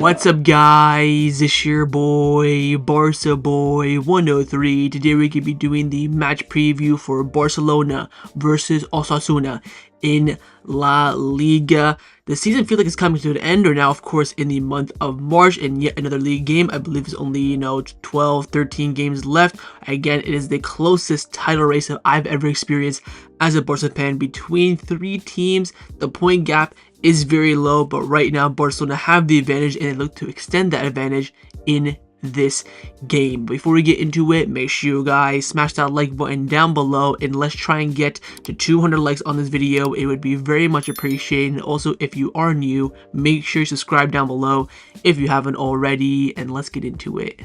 What's up, guys? It's your boy, Barca Boy 103. Today we're going to be doing the match preview for Barcelona versus Osasuna in La Liga. The season feels like it's coming to an end. We're now, of course, in the month of March, and yet another league game. I believe it's only, 12, 13 games left. Again, it is the closest title race that I've ever experienced as a Barca fan between three teams. The point gap is very low, but right now Barcelona have the advantage and they look to extend that advantage in this game. Before we get into it, make sure you guys smash that like button down below and let's try and get to 200 likes on this video. It would be very much appreciated. And also, if you are new, make sure you subscribe down below if you haven't already, and let's get into it.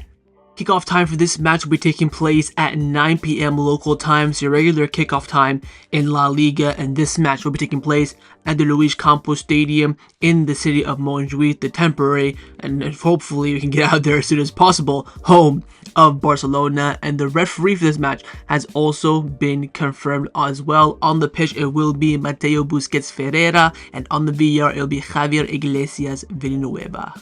Kickoff time for this match will be taking place at 9 p.m. local time, so your regular kickoff time in La Liga, and this match will be taking place at the Lluís Companys Stadium in the city of Montjuïc, the temporary, and hopefully we can get out there as soon as possible, home of Barcelona. And the referee for this match has also been confirmed as well. On the pitch it will be Mateo Busquets Ferreira, and on the VR it will be Javier Iglesias Villanueva.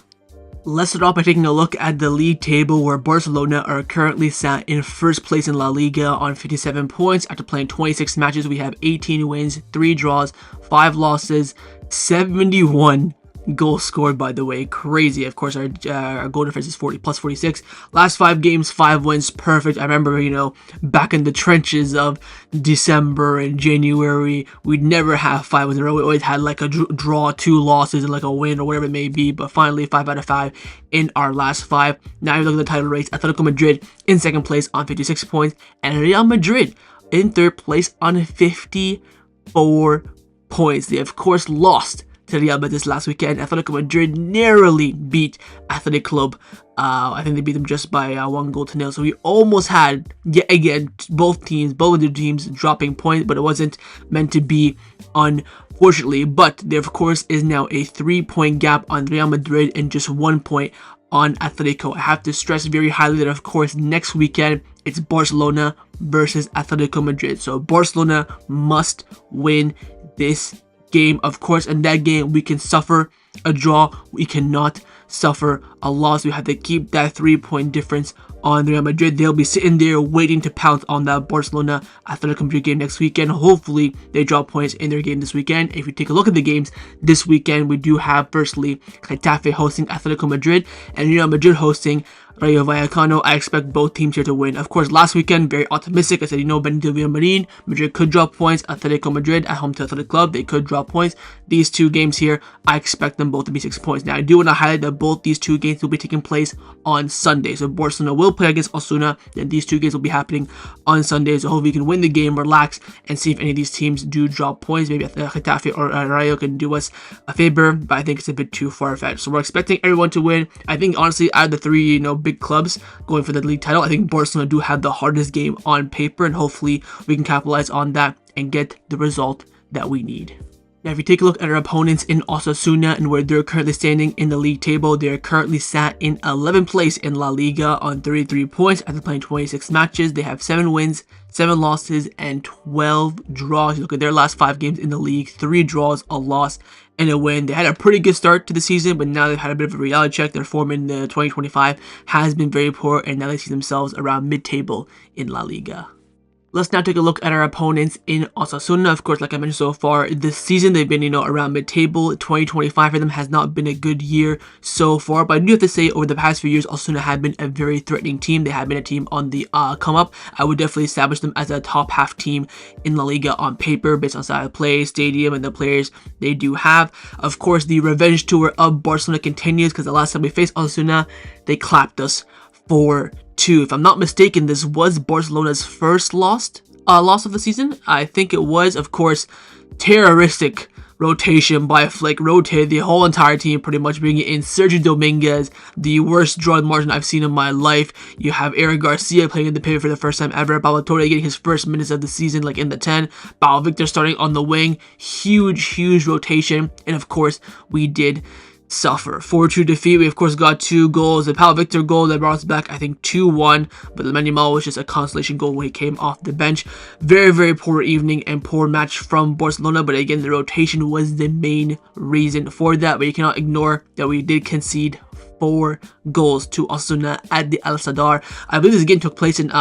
Let's start off by taking a look at the league table, where Barcelona are currently sat in first place in La Liga on 57 points. After playing 26 matches, we have 18 wins, 3 draws, 5 losses, 71 goals scored, by the way. Crazy. Of course, our goal difference is 40 plus 46. Last 5 games, 5 wins. Perfect. I remember, back in the trenches of December and January, we'd never have 5 wins in a row. We always had like a draw, 2 losses, and like a win or whatever it may be. But finally, 5 out of 5 in our last 5. Now you look at the title race. Atletico Madrid in second place on 56 points, and Real Madrid in third place on 54 points. They, of course, lost to Real Betis last weekend. Atletico Madrid narrowly beat Athletic Club. I think they beat them just by 1-0. So we almost had, yet again, both of the teams dropping points, but it wasn't meant to be, unfortunately. But there, of course, is now a 3-point gap on Real Madrid and just 1 point on Atletico. I have to stress very highly that, of course, next weekend it's Barcelona versus Atletico Madrid. So Barcelona must win this game, of course. In that game we can suffer a draw, we cannot suffer a loss. We have to keep that 3-point difference on Real Madrid. They'll be sitting there waiting to pounce on that Barcelona Atletico Madrid game next weekend. Hopefully they drop points in their game this weekend. If we take a look at the games this weekend, we do have firstly Getafe hosting Atletico Madrid and Real Madrid hosting Rayo Vallecano. I expect both teams here to win. Of course, last weekend, very optimistic. I said, Benito Villamarin, Madrid could drop points. Atletico Madrid at home to Athletic Club, they could drop points. These 2 games here, I expect them both to be 6 points. Now, I do want to highlight that both these 2 games will be taking place on Sunday. So Barcelona will play against Osasuna, then these 2 games will be happening on Sunday. So hopefully we can win the game, relax, and see if any of these teams do drop points. Maybe Getafe or Rayo can do us a favor, but I think it's a bit too far-fetched. So we're expecting everyone to win. I think, honestly, out of the 3, big clubs going for the league title, I think Barcelona do have the hardest game on paper, and hopefully we can capitalize on that and get the result that we need. Now, if you take a look at our opponents in Osasuna and where they're currently standing in the league table, they are currently sat in 11th place in La Liga on 33 points after playing 26 matches. They have 7 wins, 7 losses, and 12 draws. You look at their last 5 games in the league, 3 draws, a loss, and a win. They had a pretty good start to the season, but now they've had a bit of a reality check. Their form in 2025 has been very poor, and now they see themselves around mid-table in La Liga. Let's now take a look at our opponents in Osasuna. Of course, like I mentioned so far, this season they've been, around mid-table. 2025 for them has not been a good year so far, but I do have to say, over the past few years, Osasuna have been a very threatening team. They have been a team on the come-up. I would definitely establish them as a top-half team in La Liga on paper, based on style of play, stadium, and the players they do have. Of course, the revenge tour of Barcelona continues, because the last time we faced Osasuna, they clapped us 4-2. If I'm not mistaken, this was Barcelona's first loss of the season. I think it was. Of course, terroristic rotation by Flick, rotated the whole entire team, pretty much bringing in Sergio Dominguez, the worst draw margin I've seen in my life. You have Eric Garcia playing in the pivot for the first time ever, Pablo Torre getting his first minutes of the season, like in the 10, Pau Victor starting on the wing. Huge rotation, and of course, we did suffer. 4-2 defeat. We of course got 2 goals. The Pau Victor goal that brought us back, I think 2-1, but the Manuel was just a consolation goal when he came off the bench. Very, very poor evening and poor match from Barcelona, but again, the rotation was the main reason for that. But you cannot ignore that we did concede 4 goals to Osasuna at the Al Sadar. I believe this game took place in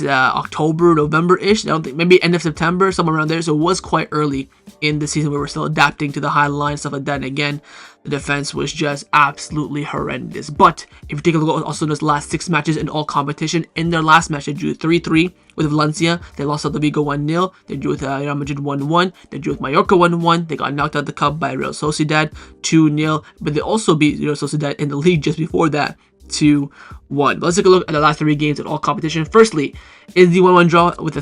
October, November-ish. I don't think, maybe end of September, somewhere around there. So it was quite early in the season where we're still adapting to the high line, stuff like that. And again, the defense was just absolutely horrendous. But if you take a look at Osasuna''s last 6 matches in all competition, in their last match, they drew 3-3 with Valencia. They lost to Vigo 1-0. They drew with Real Madrid 1-1. They drew with Mallorca 1-1. They got knocked out of the cup by Real Sociedad 2-0. But they also beat Real Sociedad in the league just before that 2-1. Let's take a look at the last 3 games in all competition. Firstly, is the 1-1 draw with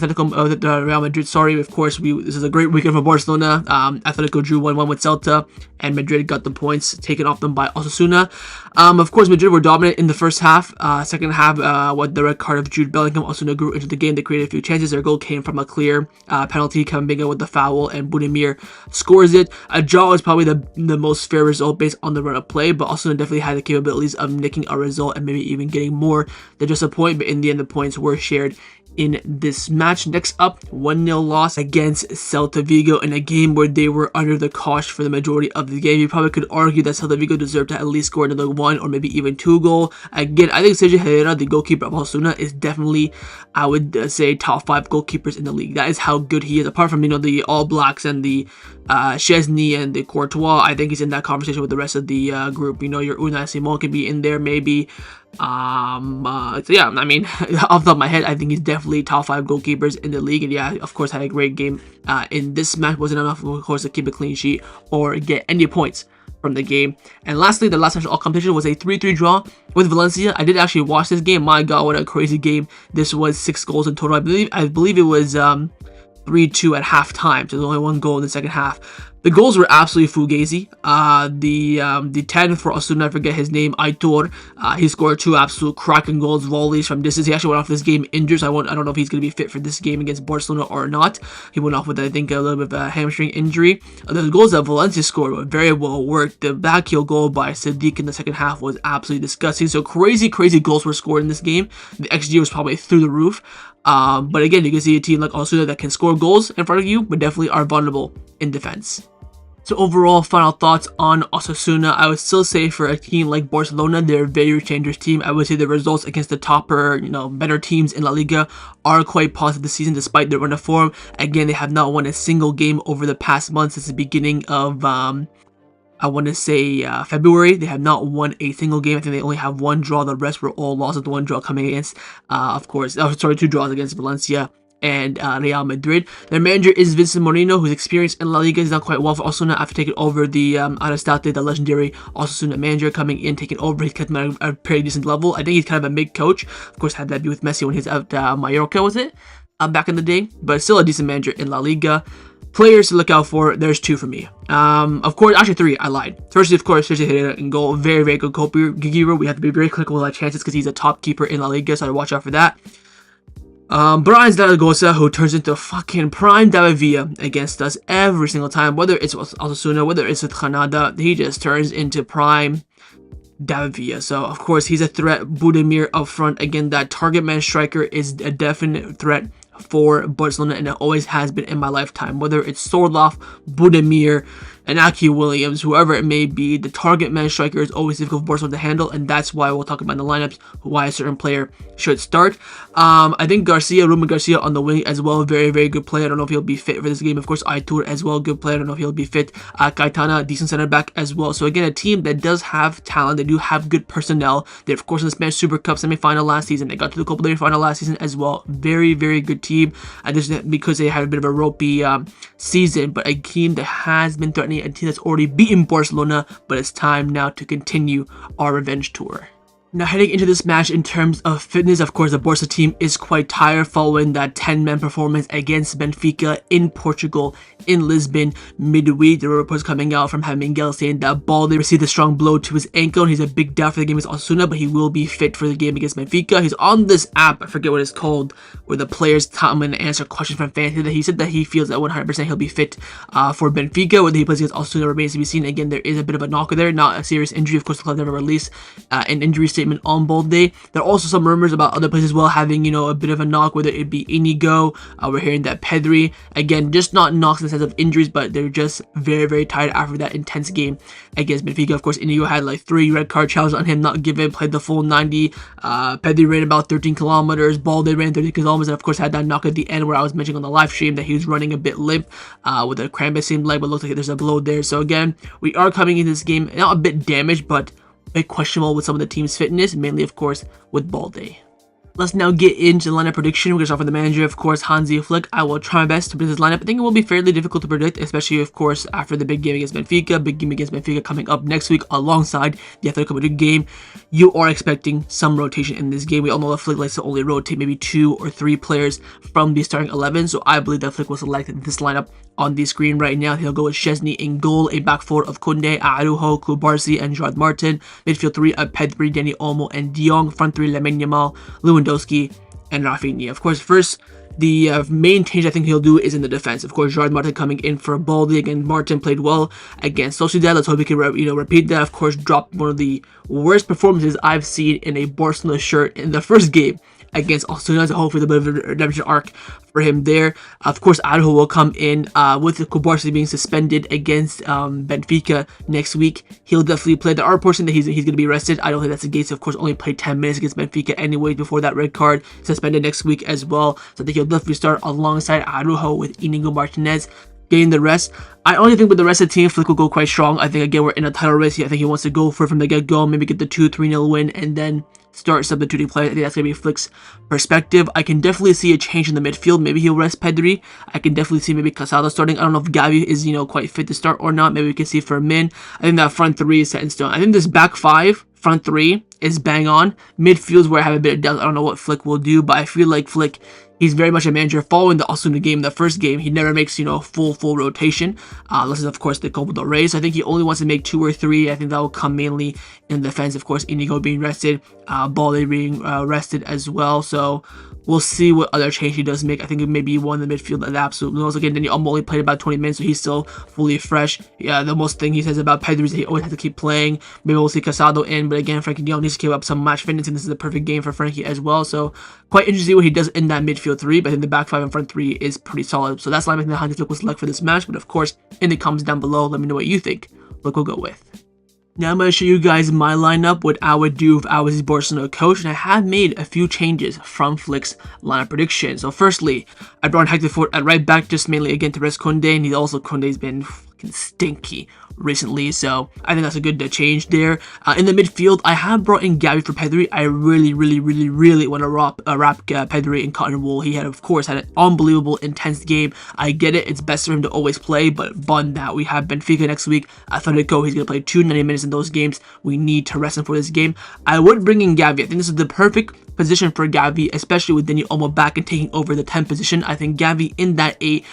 Real Madrid. Sorry, of course, this is a great weekend for Barcelona. Atletico drew 1-1 with Celta, and Madrid got the points taken off them by Osasuna. Of course, Madrid were dominant in the first half. Second half, with the red card of Jude Bellingham, Osasuna grew into the game. They created a few chances. Their goal came from a clear penalty. Kamavinga with the foul, and Budimir scores it. A draw is probably the most fair result based on the run of play, but Osasuna definitely had the capabilities of nicking a result and maybe even getting more than just a point. But in the end, the points were shared in this match. Next up, 1-0 loss against Celta Vigo in a game where they were under the cosh for the majority of the game. You probably could argue that Celta Vigo deserved to at least score another 1 or maybe even 2 goals. Again, I think Sergio Herrera, the goalkeeper of Osasuna, is definitely, I would say, top 5 goalkeepers in the league. That is how good he is. Apart from, the All Blacks and the Chesney and the Courtois, I think he's in that conversation with the rest of the group. Your Unai Simon can be in there maybe. So yeah, I mean, off the top of my head, I think he's definitely top 5 goalkeepers in the league. And yeah, of course, had a great game in this match. Wasn't enough, of course, to keep a clean sheet or get any points from the game. And lastly, the last match of all competition was a 3-3 draw with Valencia. I did actually watch this game. My God, what a crazy game. This was 6 goals in total. I believe it was 3-2 at halftime. So there's only 1 goal in the second half. The goals were absolutely fugazi. The 10 for Osasuna, I forget his name, Aitor. He scored 2 absolute cracking goals, volleys from distance. He actually went off this game injured, so I don't know if he's going to be fit for this game against Barcelona or not. He went off with, I think, a little bit of a hamstring injury. The goals that Valencia scored were very well worked. The backheel goal by Sadiq in the second half was absolutely disgusting. So crazy goals were scored in this game. The XG was probably through the roof. But again, you can see a team like Osasuna that can score goals in front of you, but definitely are vulnerable in defense. So overall, final thoughts on Osasuna. I would still say for a team like Barcelona, they're a very dangerous team. I would say the results against the topper, better teams in La Liga are quite positive this season despite their run of form. Again, they have not won a single game over the past month since the beginning of, I want to say February. They have not won a single game. I think they only have 1 draw. The rest were all losses. The 1 draw coming against, 2 draws against Valencia and Real Madrid. Their manager is Vincent Moreno, who's experienced in La Liga. He's done quite well for Osasuna after taking over the Arrasate, the legendary Osasuna manager, coming in, taking over. He's kept them at a pretty decent level. I think he's kind of a mid-coach. Of course, had that be with Messi when he's at Mallorca, was it? Back in the day. But still a decent manager in La Liga. Players to look out for, there's 2 for me. Of course, actually 3, I lied. Firstly, of course, Sergio Herrera in goal. Very, very good goalkeeper. We have to be very critical with our chances because he's a top keeper in La Liga, so I watch out for that. Brian Zaragoza, who turns into fucking prime David Villa against us every single time, whether it's Osasuna, whether it's with Granada, he just turns into prime David Villa. So, of course, he's a threat. Budimir up front, again, that target man striker is a definite threat for Barcelona, and it always has been in my lifetime. Whether it's Sorloth, Budimir, and Aki Williams, whoever it may be, the target man striker is always difficult for Barcelona to handle, and that's why we'll talk about in the lineups why a certain player should start. I think Ruben Garcia on the wing as well, very, very good player. I don't know if he'll be fit for this game. Of course, Aitor as well, good player. I don't know if he'll be fit. Caetana, decent center back as well. So again, a team that does have talent. They do have good personnel. They, of course, in the Spanish Super Cup semi-final last season. They got to the Copa del Rey final last season as well. Very, very good team. And just because they had a bit of a ropey season, but a team that has been threatening, a team that's already beaten Barcelona, but it's time now to continue our revenge tour. Now heading into this match in terms of fitness, of course the Barca team is quite tired following that 10-man performance against Benfica in Portugal in Lisbon midweek. There were reports coming out from Miguel saying that Balde received a strong blow to his ankle and he's a big doubt for the game against Osasuna, but he will be fit for the game against Benfica. He's on this app, I forget what it's called, where the players come and answer questions from fans. He said that he feels that 100% he'll be fit for Benfica. Whether he plays against Osasuna remains to be seen. Again, there is a bit of a knock there, not a serious injury. Of course, the club never released an injury statement on Balde. There are also some rumors about other players as well having, a bit of a knock, whether it be Inigo. We're hearing that Pedri, again, just not knocks in the sense of injuries, but they're just very, very tired after that intense game against Benfica. Of course, Inigo had like 3 red card challenges on him, not given, played the full 90. Pedri ran about 13 kilometers, Balde ran 30 kilometers, and of course had that knock at the end where I was mentioning on the live stream that he was running a bit limp with a cramp in the same leg, but looks like there's a blow there. So again, we are coming into this game not a bit damaged, but a bit questionable with some of the team's fitness, mainly of course with Balde. Let's now get into the lineup prediction. We're going to start with the manager, of course, Hansi Flick. I will try my best to predict his lineup. I think it will be fairly difficult to predict, especially, of course, after the big game against Benfica. Big game against Benfica coming up next week alongside the Atletico Madrid game. You are expecting some rotation in this game. We all know that Flick likes to only rotate maybe 2 or 3 players from the starting 11. So I believe that Flick will select this lineup on the screen right now. He'll go with Szczesny in goal, a back 4 of Kounde, Araujo, Garcia, and Gerard Martin. Midfield 3 of Pedri, Dani Olmo, and De Jong. Front 3, Lamine Yamal, Lewandowski, and Raphinha. Of course, first, the main change I think he'll do is in the defense. Of course, Gerard Martin coming in for Balde. Again, Martin played well against Sociedad. Let's hope he can repeat that. Of course, dropped one of the worst performances I've seen in a Barcelona shirt in the first game against Osasuna. So hopefully a bit of a redemption arc for him there. Of course, Araujo will come in with Barca being suspended against Benfica next week. He'll definitely play. There are reports that he's going to be rested. I don't think that's the case. Of course, only played 10 minutes against Benfica anyway before that red card. Suspended next week as well. So I think he'll definitely start alongside Araujo with Inigo Martinez getting the rest. I only think with the rest of the team, Flick will go quite strong. I think, again, we're in a title race. I think he wants to go for it from the get-go, maybe get the 2-3-0 win, and then start substituting players. I think that's going to be Flick's perspective. I can definitely see a change in the midfield. Maybe he'll rest Pedri. I can definitely see maybe Casado starting. I don't know if Gavi is, quite fit to start or not. Maybe we can see Fermin. I think that front 3 is set in stone. I think this back 5, front 3 is bang on. Midfield's where I have a bit of doubt. I don't know what Flick will do, but I feel like Flick, he's very much a manager. Following the Osasuna game, the first game, he never makes, full rotation. Unless, of course, the Copa del Rey. So I think he only wants to make 2 or 3. I think that will come mainly in defense. Of course, Inigo being rested, Balde being rested as well. So we'll see what other change he does make. I think it may be one in the midfield that absolutely knows. Again, Dani Olmo only played about 20 minutes, so he's still fully fresh. Yeah, the most thing he says about Pedri is that he always has to keep playing. Maybe we'll see Casado in, but again, Frankie de Jong needs to keep up some match fitness, and this is the perfect game for Frankie as well. So quite interesting what he does in that midfield 3, but I think the back 5 and front 3 is pretty solid. So that's lineup that Hansi Flick will select for this match. But of course, in the comments down below, let me know what you think. Look, we'll go with. Now I'm going to show you guys my lineup, what I would do if I was his Barcelona coach, and I have made a few changes from Flick's lineup prediction. So firstly, I brought Hector Fort at right back, just mainly again to rest Kounde, and Kounde's been fucking stinky recently, so I think that's a good change there. In the midfield, I have brought in Gavi for Pedri. I really want to wrap Pedri in cotton wool. He of course had an unbelievable intense game. I get it, it's best for him to always play, but beyond that, we have Benfica next week. Atletico, he's going to play 290 minutes in those games. We need to rest him for this game. I would bring in Gavi. I think this is the perfect position for Gavi, especially with Dani Olmo back and taking over the 10 position. I think Gavi in that 8,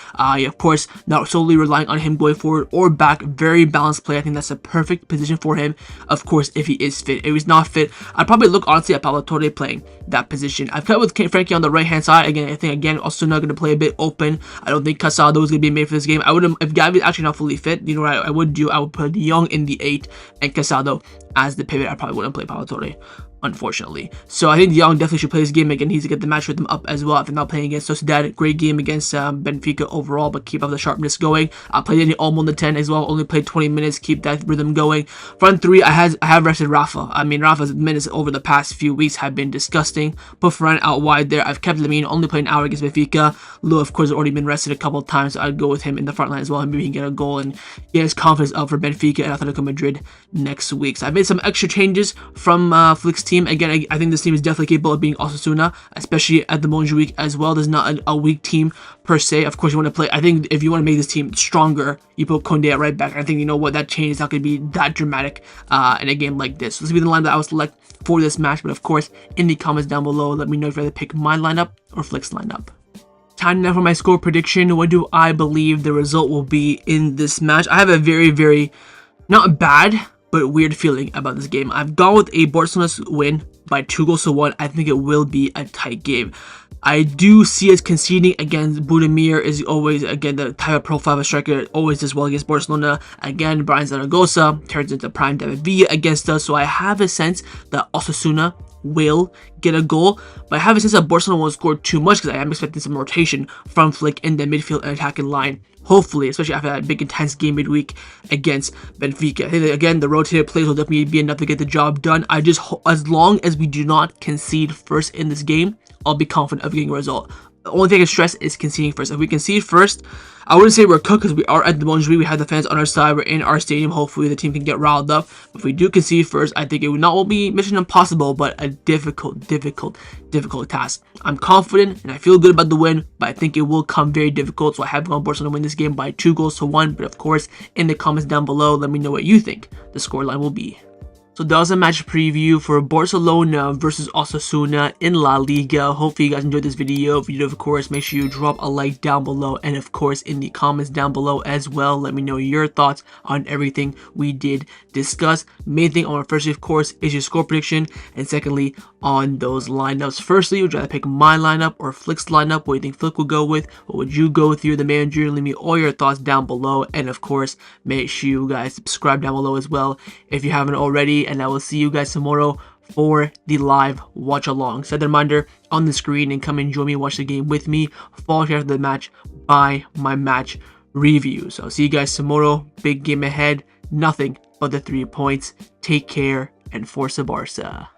of course, not solely relying on him going forward or back, very balanced play. I think that's a perfect position for him, of course, if he is fit. If he's not fit, I'd probably look honestly at Pablo Torre playing that position. I've cut with Frankie on the right hand side. Again, I think Osasuna going to play a bit open. I don't think Casado is going to be made for this game. I would, if Gavi is actually not fully fit, what I would do? I would put De Jong in the 8 and Casado as the pivot. I probably wouldn't play Pablo Torre, unfortunately. So I think De Jong definitely should play this game. Again, he's to get the match rhythm up as well. If they're not playing against Sociedad, great game against Benfica overall, but keep up the sharpness going. I played Dani Olmo in the 10 as well. Only played 20 minutes. Keep that rhythm going. Front 3, I have rested Rafa. I mean, Rafa's minutes over the past few weeks have been disgusting. Put Ferran out wide there. I've kept Lamine, only played an hour against Benfica. Lou, of course, has already been rested a couple of times, so I'd go with him in the front line as well. And maybe he can get a goal and get his confidence up for Benfica and Atletico Madrid next week. So I've made some extra changes from Flick's team. Again, I think this team is definitely capable of being Osasuna, especially at the Montjuïc as well. There's not a weak team per se. Of course, you want to play. I think if you want to make this team stronger, you put Kounde at right back. I think, you know what, that change is not going to be that dramatic in a game like this. So this will be the line that I would select for this match. But of course, in the comments down below, let me know if you'd rather pick my lineup or Flick's lineup. Time now for my score prediction. What do I believe the result will be in this match? I have a very, very, not bad, but weird feeling about this game. I've gone with a Barcelona win by 2-1. I think it will be a tight game. I do see us conceding against Budimir. Is always, again, the type of profile of a striker, always does well against Barcelona. Again, Brian Zaragoza turns into prime David Villa against us. So I have a sense that Osasuna will get a goal, but I have a sense that Barcelona won't score too much because I am expecting some rotation from Flick in the midfield and attacking line. Hopefully, especially after that big intense game midweek against Benfica. I think that, again, the rotated plays will definitely be enough to get the job done. I just, as long as we do not concede first in this game, I'll be confident of getting a result. The only thing I can stress is conceding first. If we concede first, I wouldn't say we're cooked because we are at the Montjuïc. We have the fans on our side. We're in our stadium. Hopefully, the team can get riled up. But if we do concede first, I think it would not be mission impossible, but a difficult task. I'm confident and I feel good about the win, but I think it will come very difficult. So I have gone Barcelona to win this game by 2-1. But of course, in the comments down below, let me know what you think the scoreline will be. So that was a match preview for Barcelona versus Osasuna in La Liga. Hopefully you guys enjoyed this video. If you did, of course, make sure you drop a like down below. And of course, in the comments down below as well, let me know your thoughts on everything we did discuss. Main thing I want to firstly, of course, is your score prediction. And secondly, on those lineups. Firstly, would you rather pick my lineup or Flick's lineup? What do you think Flick will go with? What would you go with? You're the manager. Leave me all your thoughts down below. And of course, make sure you guys subscribe down below as well if you haven't already. And I will see you guys tomorrow for the live watch along. Set the reminder on the screen and come and join me, watch the game with me. Follow after the match by my match review. So I'll see you guys tomorrow. Big game ahead. Nothing but the 3 points. Take care and Forza Barca.